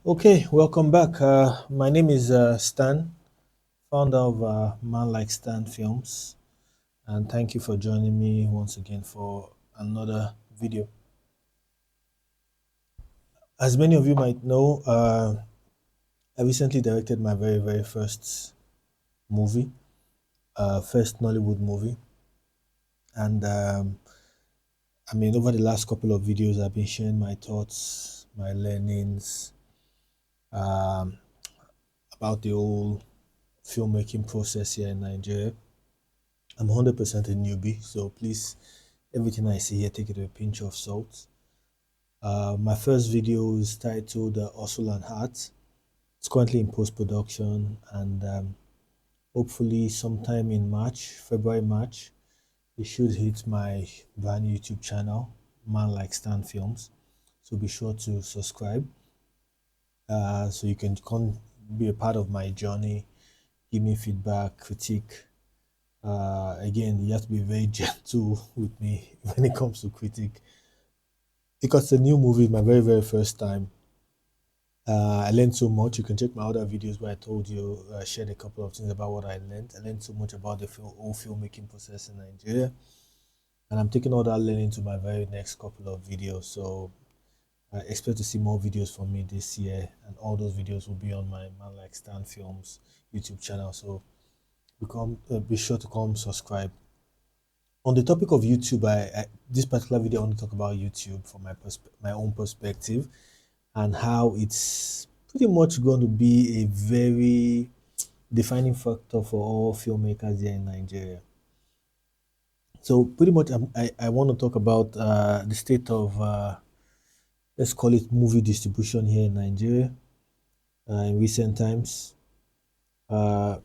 Okay, welcome back. My name is Stan, founder of Man Like Stan Films, and thank you for joining me once again for another video. As many of you might know, I recently directed my very first movie, first Nollywood movie, and over the last couple of videos, I've been sharing my thoughts, my learnings um, about the whole filmmaking process here in Nigeria. I'm 100% a newbie, so please, everything I say here, take it with a pinch of salt. My first video is titled Hustle and Heart. It's currently in post production, and hopefully, sometime in March, February, March, it should hit my brand new YouTube channel, Man Like Stan Films. So be sure to subscribe so you can come be a part of my journey, give me feedback, critique. Again, you have to be very gentle with me when it comes to critique because it's a new movie, my very first time. I learned so much. You can check my other videos where I told you, shared a couple of things about what I learned. I learned so much about the whole filmmaking process in Nigeria, and I'm taking all that learning to my very next couple of videos. So I expect to see more videos from me this year, and all those videos will be on my Man Like Stan Films YouTube channel. So be sure to come subscribe. On the topic of YouTube, this particular video I want to talk about YouTube from my own perspective and how it's pretty much going to be a very defining factor for all filmmakers here in Nigeria. So pretty much I want to talk about the state of let's call it movie distribution here in Nigeria in recent times. Uh,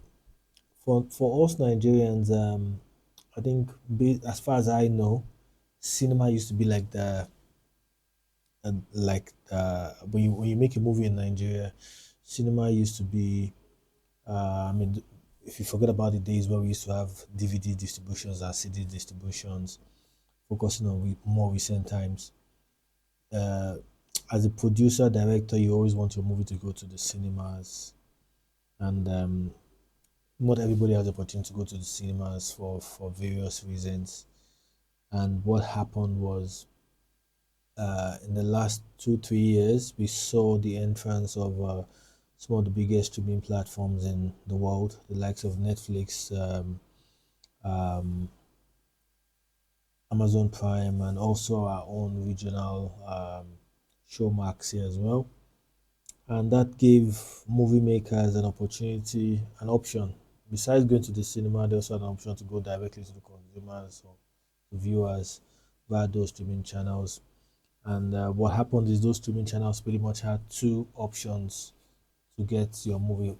for us Nigerians, I think as far as I know, cinema used to be like the when you make a movie in Nigeria, cinema used to be. If you forget about the days where we used to have DVD distributions and CD distributions, focusing on more recent times. Uh, as a producer director, you always want your movie to go to the cinemas, and not everybody has the opportunity to go to the cinemas for various reasons. And what happened was in the last 2 3 years, we saw the entrance of some of the biggest streaming platforms in the world, the likes of Netflix, um, Amazon Prime, and also our own regional Showmax here as well. And that gave movie makers an opportunity, an option. Besides going to the cinema, they also had an option to go directly to the consumers or the viewers via those streaming channels. And what happened is those streaming channels pretty much had two options to get your movie.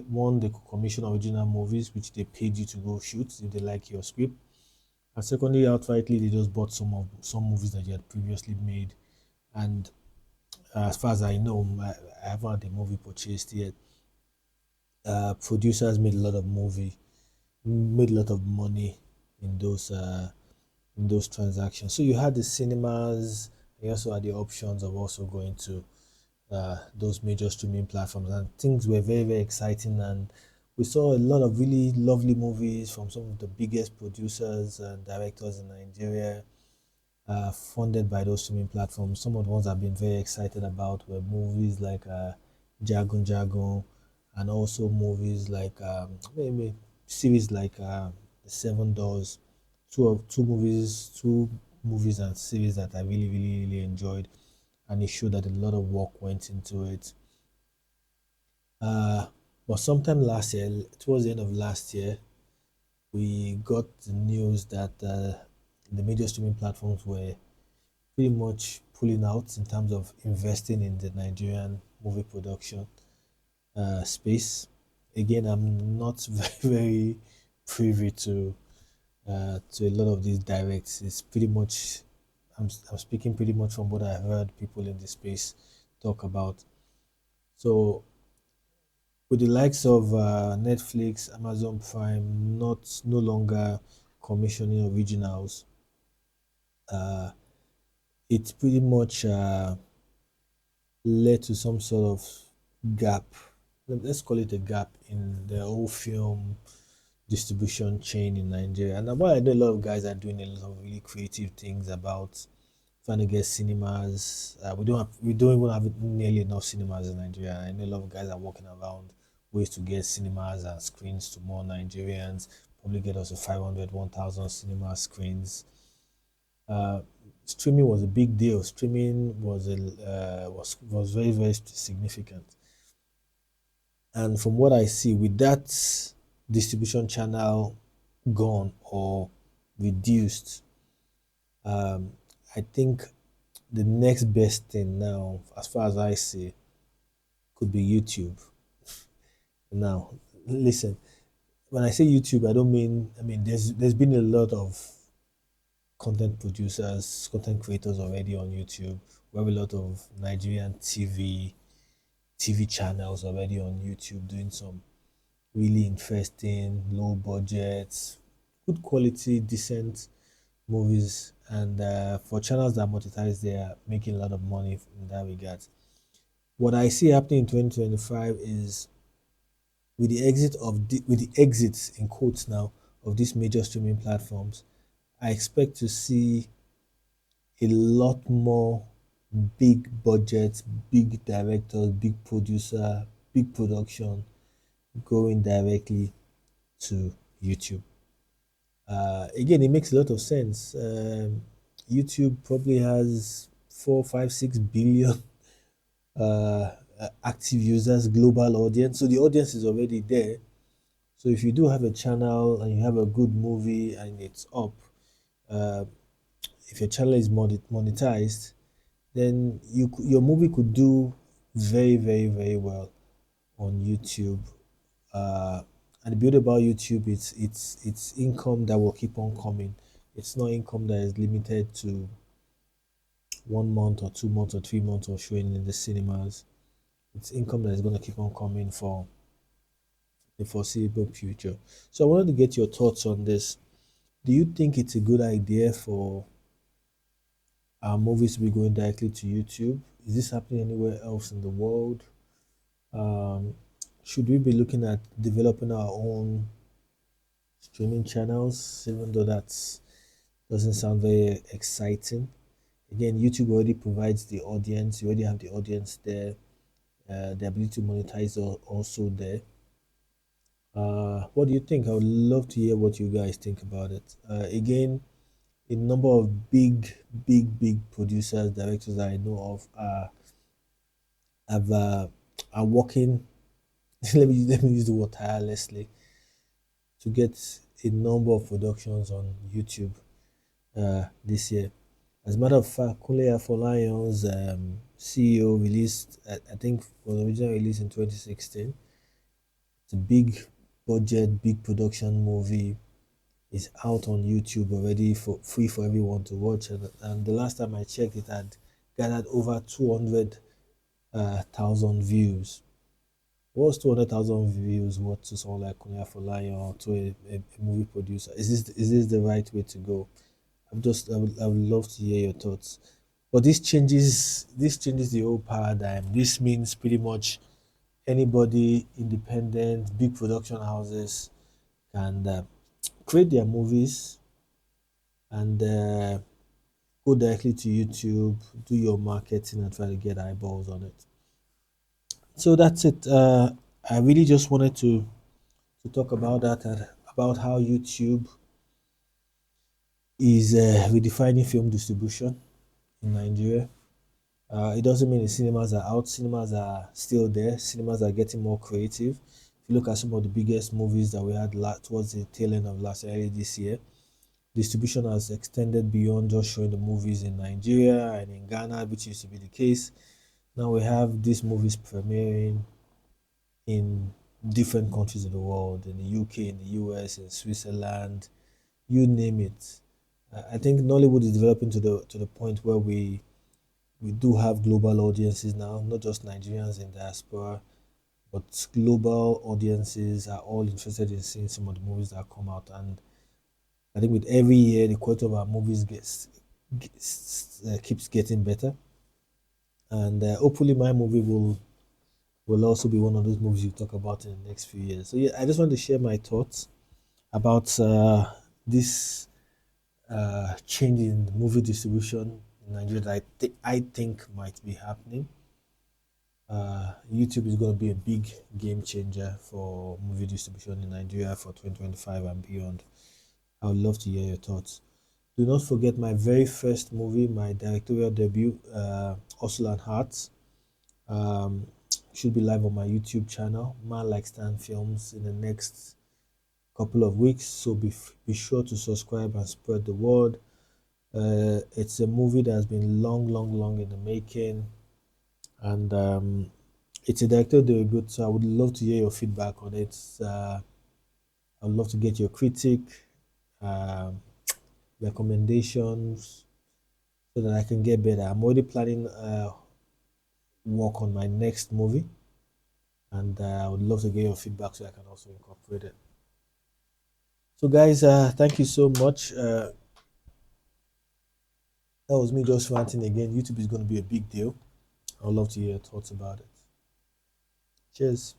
One, they could commission original movies, which they paid you to go shoot if they like your script. And secondly, outrightly, they just bought some movies that you had previously made. And as far as I know, I haven't had a movie purchased yet. Producers made a lot of money in those transactions. So you had the cinemas, and you also had the options of also going to those major streaming platforms, and things were very exciting. And we saw a lot of really lovely movies from some of the biggest producers and directors in Nigeria, funded by those streaming platforms. Some of the ones I've been very excited about were movies like Jagun Jagun, and also movies like maybe series like The Seven Doors. Two movies and series that I really enjoyed, and it showed that a lot of work went into it. Uh, but sometime last year, towards the end of last year, we got the news that the major streaming platforms were pretty much pulling out in terms of investing in the Nigerian movie production space. Again, I'm not very privy to a lot of these directs. It's pretty much I'm speaking pretty much from what I heard people in the space talk about. So with the likes of Netflix, Amazon Prime, not no longer commissioning originals, uh, it's pretty much led to some sort of gap. Let's call it a gap in the whole film distribution chain in Nigeria. And what I know, a lot of guys are doing a lot of really creative things about trying to get cinemas. We don't even have nearly enough cinemas in Nigeria. I know a lot of guys are walking around ways to get cinemas and screens to more Nigerians. Probably get us to 500, 1,000 cinema screens. uh, Streaming was a big deal. Streaming was very very significant. And from what I see, with that distribution channel gone or reduced, um, I think the next best thing now, as far as I see, could be YouTube. Now, listen, when I say YouTube, I don't mean. I mean, there's been a lot of content producers, content creators already on YouTube. We have a lot of Nigerian TV channels already on YouTube doing some really interesting, low budget, good quality, decent movies. And for channels that monetize, they are making a lot of money in that regard. What I see happening in 2025 is with the exits in quotes now of these major streaming platforms, I expect to see a lot more big budgets, big directors, big producer, big production going directly to YouTube. Again, it makes a lot of sense. YouTube probably has 4, 5, 6 billion active users, global audience. So the audience is already there. So if you do have a channel and you have a good movie and it's up, uh, if your channel is monetized, then your movie could do very, very, very well on YouTube. Uh, and the beauty about YouTube is it's income that will keep on coming. It's not income that is limited to 1 month or 2 months or 3 months of showing in the cinemas. It's income that is going to keep on coming for the foreseeable future. So I wanted to get your thoughts on this. Do you think it's a good idea for our movies to be going directly to YouTube? Is this happening anywhere else in the world? Um, should we be looking at developing our own streaming channels, even though that doesn't sound very exciting? Again, YouTube already provides the audience. You already have the audience there. The ability to monetize also there. What do you think? I would love to hear what you guys think about it. Again, a number of big producers, directors that I know of have are working. Let me use the word tirelessly to get a number of productions on YouTube this year. As a matter of fact, Kunle Afolayon's CEO released, I think, was originally released in 2016. It's a big budget, big production movie. It's out on YouTube already for free for everyone to watch. And the last time I checked, it had gathered over 200,000 views. What's 200,000 views? What to someone like Kunya Folayan or to a movie producer? Is this the right way to go? I would love to hear your thoughts. But this changes the whole paradigm. This means pretty much anybody, independent, big production houses can create their movies and go directly to YouTube, do your marketing, and try to get eyeballs on it. So that's it. I really just wanted to talk about that, about how YouTube is redefining film distribution in Nigeria. It doesn't mean the cinemas are out. Cinemas are still there. Cinemas are getting more creative. If you look at some of the biggest movies that we had towards the tail end of last year, early this year, distribution has extended beyond just showing the movies in Nigeria and in Ghana, which used to be the case. Now we have these movies premiering in different countries of the world, in the UK, in the US, in Switzerland, you name it. I think Nollywood is developing to the point where we do have global audiences now, not just Nigerians in diaspora, but global audiences are all interested in seeing some of the movies that come out. And I think with every year, the quality of our movies keeps getting better. and hopefully my movie will also be one of those movies you talk about in the next few years. So yeah, I just want to share my thoughts about this change in movie distribution in Nigeria that I think might be happening. YouTube is going to be a big game changer for movie distribution in Nigeria for 2025 and beyond. I would love to hear your thoughts. Do not forget my very first movie, my directorial debut, Hustle and Hearts. Um, should be live on my YouTube channel, Man Like Stan Films, in the next couple of weeks. So be sure to subscribe and spread the word. It's a movie that has been long in the making, and it's a director debut. So I would love to hear your feedback on it. I would love to get your critic, um, recommendations, so that I can get better. I'm already planning work on my next movie, and I would love to get your feedback so I can also incorporate it. So, guys, thank you so much. That was me just ranting again. YouTube is going to be a big deal. I would love to hear your thoughts about it. Cheers.